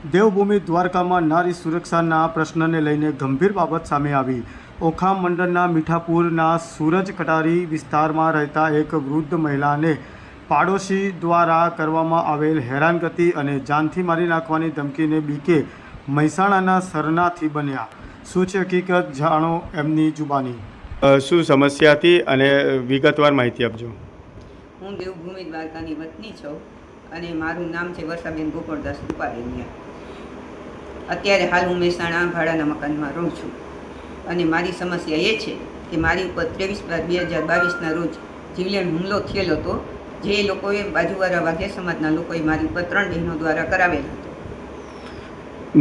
દેવભૂમિ દ્વારકામાં નારી સુરક્ષાના પ્રશ્નને લઈને ગંભીર બાબત સામે આવી. ઓખા મંડળના મીઠાપુરના સૂરજ કટારી વિસ્તારમાં રહેતા એક વૃદ્ધ મહિલાને પાડોશી દ્વારા કરવામાં આવેલ હેરાનગતિ અને જાનથી મારી નાખવાની ધમકીને બીકે મહેસાણાના સરનાથી બન્યા. શું છે હકીકત, જાણો એમની જુબાની. શું સમસ્યા હતી અને વિગતવાર માહિતી આપજો. હું દેવભૂમિ દ્વારકાની વતની છું અને મારું નામ છે વર્ષાબેન ગોકળદાસ રૂપારેલિયા. અત્યારે હાલ હું મહેસાણા ભાડાના મકાનમાં રહું છું અને મારી સમસ્યા એ છે કે મારી ઉપર 23/12/2022ના રોજ જીવલેણ હુમલો થયેલો હતો, જે લોકોએ બાજુવાળા વાઘેર સમાજના લોકોએ મારી ઉપર 3 બહેનો દ્વારા કરાવેલો હતો.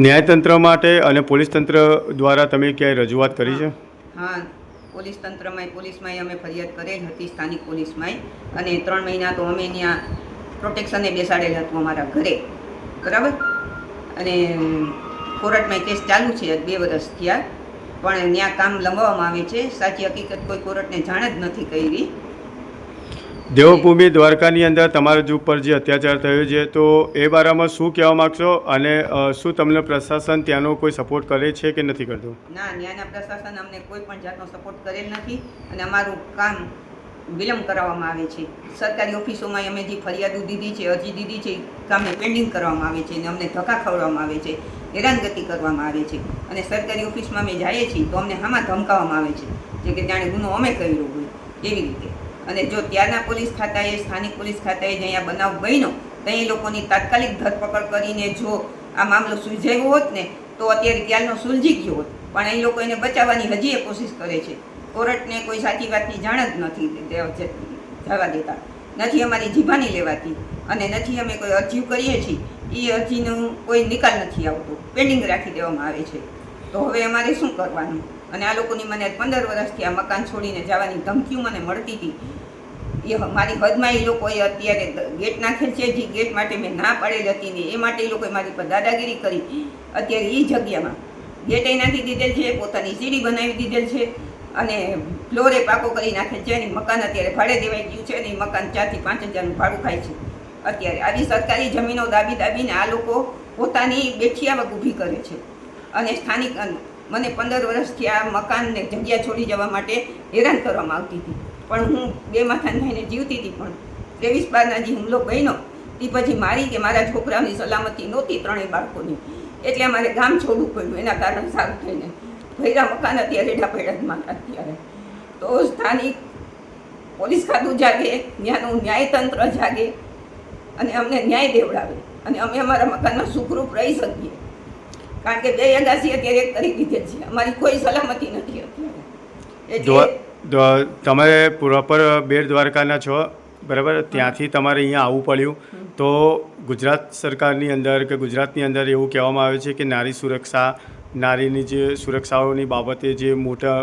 ન્યાયતંત્ર માટે અને પોલીસ તંત્ર દ્વારા તમે ક્યાંય રજૂઆત કરી છે? હા, પોલીસ તંત્રમાં પોલીસમાં અમે ફરિયાદ કરેલ હતી, સ્થાનિક પોલીસમાં, અને 3 મહિના તો અમે ત્યાં પ્રોટેક્શને બેસાડેલ હતું અમારા ઘરે, બરાબર. અને કોર્ટમાં કેસ ચાલુ છે, 2 વર્ષ થયા, પણ ત્યાં કામ લંબાવવામાં આવે છે. સાચી હકીકત કોઈ કોર્ટને જાણ જ નથી કરી. દેવભૂમિ દ્વારકાની અંદર તમારા ઉપર જે અત્યાચાર થયો છે, તો એ બારામાં શું કહેવા માગશો અને શું તમને પ્રશાસન ત્યાંનો કોઈ સપોર્ટ કરે છે કે નથી કરતું? ના, ત્યાંના પ્રશાસન અમને કોઈ પણ જાતનો સપોર્ટ કરેલ નથી અને અમારું કામ વિલંબ કરાવવામાં આવે છે. સરકારી ઓફિસોમાં અમે જે ફરિયાદો દીધી છે, અરજી દીધી છે, કામને પેન્ડિંગ કરવામાં આવે છે અને અમને ધક્કા ખવડાવવામાં આવે છે, હેરાનગતિ કરવામાં આવે છે. અને સરકારી ઓફિસમાં અમે જઈએ છીએ તો અમને આમાં ધમકાવવામાં આવે છે, જે કે જાણે ગુનો અમે કર્યો હોય એવી રીતે. અને જો ત્યારના પોલીસ ખાતાએ, સ્થાનિક પોલીસ ખાતાએ જે અહીંયા બનાવ બન્યો તો એ લોકોની તાત્કાલિક ધરપકડ કરીને જો આ મામલો સુલઝાયો હોત ને તો અત્યારે ત્યારનો સુલઝી ગયો હોત, પણ એ લોકો એને બચાવવાની હજી એ કોશિશ કરે છે. કોર્ટને કોઈ સાચી વાતની જાણ જ નથી જવા દેતા, નથી અમારી જીભાની લેવાતી અને નથી અમે કોઈ અરજી કરીએ છીએ એ અરજીનું કોઈ નિકાલ નથી આવતો, પેન્ડિંગ રાખી દેવામાં આવે છે. તો હવે અમારે શું કરવાનું? અને આ લોકોની મને 15 વર્ષથી આ મકાન છોડીને જવાની ધમકીઓ મને મળતી હતી. એ મારી હદમાં એ લોકોએ અત્યારે ગેટ નાખેલ છે, જે ગેટ માટે મેં ના પાડેલી હતી ને એ માટે એ લોકોએ મારી પર દાદાગીરી કરી. અત્યારે એ જગ્યામાં ગેટે નાખી દીધેલ છે, પોતાની સીડી બનાવી દીધેલ છે અને ફ્લોરે પાકો કરી નાખેલ છે. અને મકાન અત્યારે ભાડે દેવાઈ ગયું છે અને એ મકાન 4 થી 5 હજારનું ભાડું ખાય છે. અત્યારે આવી સરકારી જમીનો દાબીને આ લોકો પોતાની બેઠી આવક ઊભી કરે છે. અને સ્થાનિક મને 15 વર્ષથી આ મકાનને જગ્યા છોડી જવા માટે હેરાન કરવામાં આવતી હતી, પણ હું 2 માથાને થઈને જીવતી હતી. પણ 23/12ના જે હુમલો બન્યો તે પછી મારી કે મારા છોકરાઓની સલામતી નહોતી, 3 બાળકોની, એટલે અમારે ગામ છોડવું પડ્યું. એના કારણે સારું થઈને ભૈરા મકાન અત્યારે રેઢા પેઢામાં અત્યારે તો સ્થાનિક પોલીસ ખાતું જાગે, ત્યાંનું ન્યાયતંત્ર જાગે અને અમને ન્યાય દેવડાવે અને અમે અમારા મકાનમાં સુખરૂપ રહી શકીએ. કારણ કે 2 અગાસી અત્યારે એક કરી દીધેલ છે, અમારી કોઈ સલામતી નથી અત્યારે. એટલે તમે પ્રોપર બેટ દ્વારકાના છો, બરાબર? ત્યાંથી તમારે અહીંયા આવવું પડ્યું. તો ગુજરાત સરકારની અંદર કે ગુજરાતની અંદર એવું કહેવામાં આવે છે કે નારી સુરક્ષા, નારીની જે સુરક્ષાઓની બાબતે જે મોટા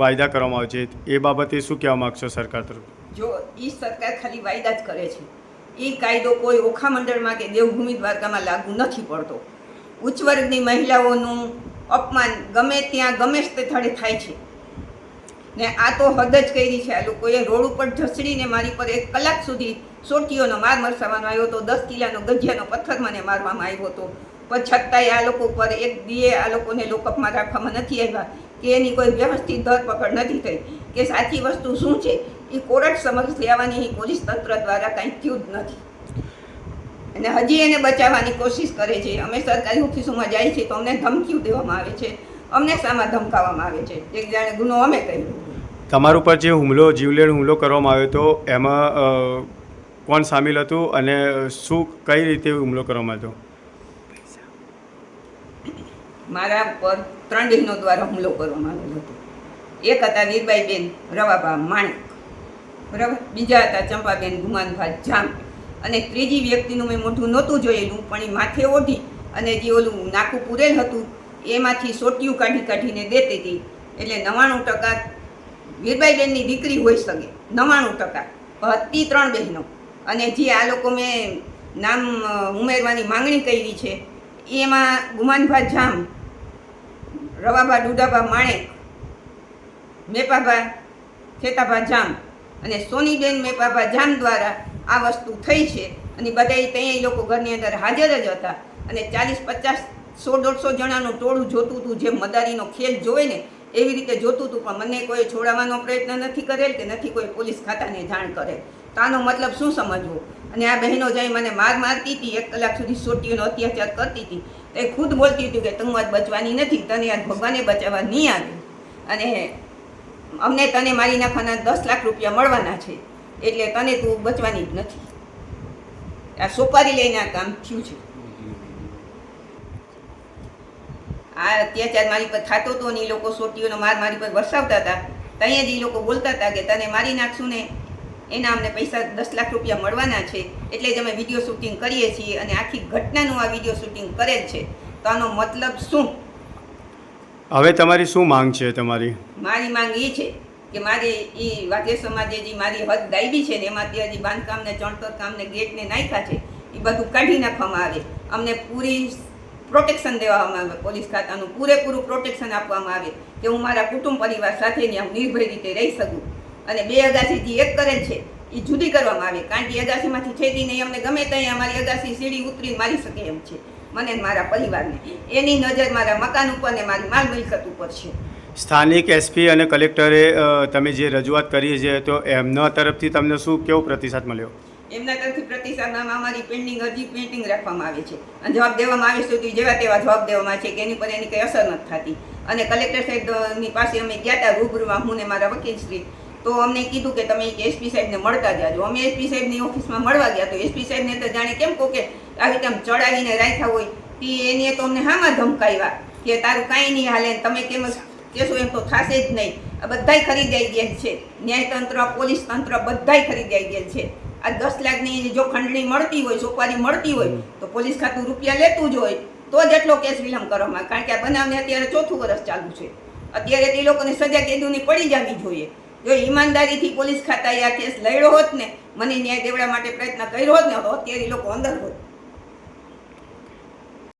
વાયદા કરવામાં આવે છે, એ બાબતે શું કહેવા માગશો સરકાર તરફ? જો એ સરકાર ખાલી વાયદા જ કરે છે, એ કાયદો કોઈ ઓખા મંડળમાં કે દેવભૂમિ દ્વારકામાં લાગુ નથી પડતો. ઉચ્ચ વર્ગની મહિલાઓનું અપમાન ગમે ત્યાં ગમે તે સ્થળે થાય છે ને આ તો હદ જ કરી છે. આ લોકોએ રોડ ઉપર ઢસડીને મારી પર 1 કલાક સુધી સોટીઓનો માર મરસાવાનો આવ્યો હતો, 10 કિલાનો ગજિયાનો પથ્થર મને મારવામાં આવ્યો હતો. પણ છતાંય આ લોકો પર એક દીએ આ લોકોને લોકઅપમાં રાખવામાં નથી આવ્યા કે એની કોઈ વ્યવસ્થિત ધરપકડ નથી થઈ કે સાચી વસ્તુ શું છે એ કોર્ટ સમક્ષ લેવાની પોલીસ તંત્ર દ્વારા કંઈ થયું જ નથી અને હજી એને બચાવવાની કોશિશ કરે છે. અમે સરકારી ઓફિસોમાં જાય છે તો અમને ધમકીઓ દેવામાં આવે છે, અમને સામા ધમકાવવામાં આવે છે, એક જાણે ગુનો અમે કર્યો. તમારા ઉપર જે હુમલો, જીવલેણ હુમલો કરવામાં આવ્યો હતો, એમાં કોણ સામેલ હતું અને શું કઈ રીતે હુમલો કરવામાં આવ્યો? મારા ઉપર 3 બહેનો દ્વારા હુમલો કરવામાં આવેલો હતો. એક હતા વીરબાઈબેન રવાબા માણેક, બરાબર. બીજા હતા ચંપાબેન ગુમાનભા જામ અને ત્રીજી વ્યક્તિનું મેં મોઢું નહોતું જોયેલું, પણ એ માથે ઓઢી અને જે ઓલું નાકું પૂરેલ હતું એમાંથી સોટીયું કાઢીને દેતી હતી. એટલે 99% વીરબાઈબેનની દીકરી હોઈ શકે, 99% હતી 3 બહેનો. અને જે આ લોકો મેં નામ ઉમેરવાની માંગણી કરી છે એમાં ગુમાનભા જામ, રવાબા ડુડાબા માણેક, મેપાભા ખેતાભા જામ અને સોનીબેન મેપાભા જામ દ્વારા આ વસ્તુ થઈ છે. અને બધા ત્યાં એ લોકો ઘરની અંદર હાજર જ હતા અને 40-50 100-150 જણાનું ટોળું જોતું હતું, જે મદારીનો ખેલ જોવે ને એવી રીતે જોતું હતું, પણ મને કોઈ છોડાવવાનો પ્રયત્ન નથી કરેલ કે નથી કોઈ પોલીસ ખાતાને જાણ કરેલ. તો આનો મતલબ શું સમજવો? અને આ બહેનો જઈ મને મારતી હતી, 1 કલાક સુધી સોટીઓનો અત્યાચાર કરતી હતી. તો એ ખુદ બોલતી હતી કે તું આજ બચવાની નથી, તને આજ ભગવાને બચાવવા નહીં આવે, અને અમને તને મારી નાખવાના 10 લાખ રૂપિયા મળવાના છે, એટલે તને તું બચવાની જ નથી. આ સોપારી લઈને આ કામ થયું છે. આ અત્યાચાર મારી પર થતો હતો ને એ લોકો સોટીઓનો મારી પર વરસાવતા હતા. ત્યાં જ એ લોકો બોલતા હતા કે તને મારી નાખશું ને એના અમને પૈસા 10 લાખ રૂપિયા મળવાના છે, એટલે જ અમે વિડીયો શૂટિંગ કરીએ છીએ અને આખી ઘટનાનું આ વિડીયો શૂટિંગ કરેલ છે. તો આનો મતલબ શું? હવે તમારી શું માંગ છે? મારી માંગ એ છે કે મારે એ વાઘેર સમાજે જે મારી હદ દાયબી છે ને એમાંથી હજી બાંધકામને, ચણતર કામને, ગેટને નાખ્યા છે એ બધું કાઢી નાખવામાં આવે. અમને પૂરી પ્રોટેક્શન દેવામાં આવે, પોલીસ ખાતાનું પૂરેપૂરું પ્રોટેક્શન આપવામાં આવે કે હું મારા કુટુંબ પરિવાર સાથે ત્યાં નિર્ભય રીતે રહી શકું. અને 2 અગાસી જે એક કરેલ છે એ જુદી કરવામાં આવે, કારણ કે અગાસીમાંથી છેડી નહીં અમને ગમે ત્યાં અમારી અગાસી સીડી ઉતરી મારી શકે એમ છે, મને ને મારા પરિવારને. એની નજર મારા મકાન ઉપર ને મારી માલ મિલકત ઉપર છે. સ્થાનિક એસપી અને કલેક્ટરે તમે જે રજૂઆત કરી છે તો એમના તરફથી તમને શું કેવો પ્રતિસાદ મળ્યો? એમના તરફથી પ્રતિસાદમાં અમારી પેન્ડિંગ રાખવામાં આવે છે અને જવાબ દેવામાં આવે છે તો જેવા તેવા જવાબ દેવામાં આવે છે કે એની પર એની કંઈ અસર નથી થતી. અને કલેક્ટર સાહેબની પાસે અમે ગયા હતા રૂબરૂમાં, હું ને મારા વકીલશ્રી, તો અમને કીધું કે તમે એસપી સાહેબને મળતા જાજો. અમે એસપી સાહેબની ઓફિસમાં મળવા ગયા તો એસપી સાહેબને તો જાણે કેમ કહો કે આવી રીતે ચડાવીને રાખ્યા હોય, તે એને તો અમને હામાં ધમકાવ્યા કે તારું કાંઈ નહીં હાલે, તમે કેમ કહેશો એમ તો થશે જ નહીં. આ બધાય ખરીદાઈ ગયેલ છે, ન્યાયતંત્ર, પોલીસ તંત્ર બધાય ખરીદાઈ ગયેલ છે. આ 10 લાખની જો ખંડણી મળતી હોય, સોપારી મળતી હોય તો પોલીસ ખાતું રૂપિયા લેતું જ હોય, તો જ એટલો કેસ વિલંબ કરવામાં. કારણ કે આ બનાવને અત્યારે 4થું વર્ષ ચાલુ છે. અત્યારે તે લોકોને સજા કેદુની પડી જવી જોઈએ. જો ઈમાનદારીથી પોલીસ ખાતાએ આ કેસ લડ્યો હોત ને, મને ન્યાય દેવડા માટે પ્રયત્ન કર્યો હોત ને, તો અત્યારે એ લોકો અંદર હોત.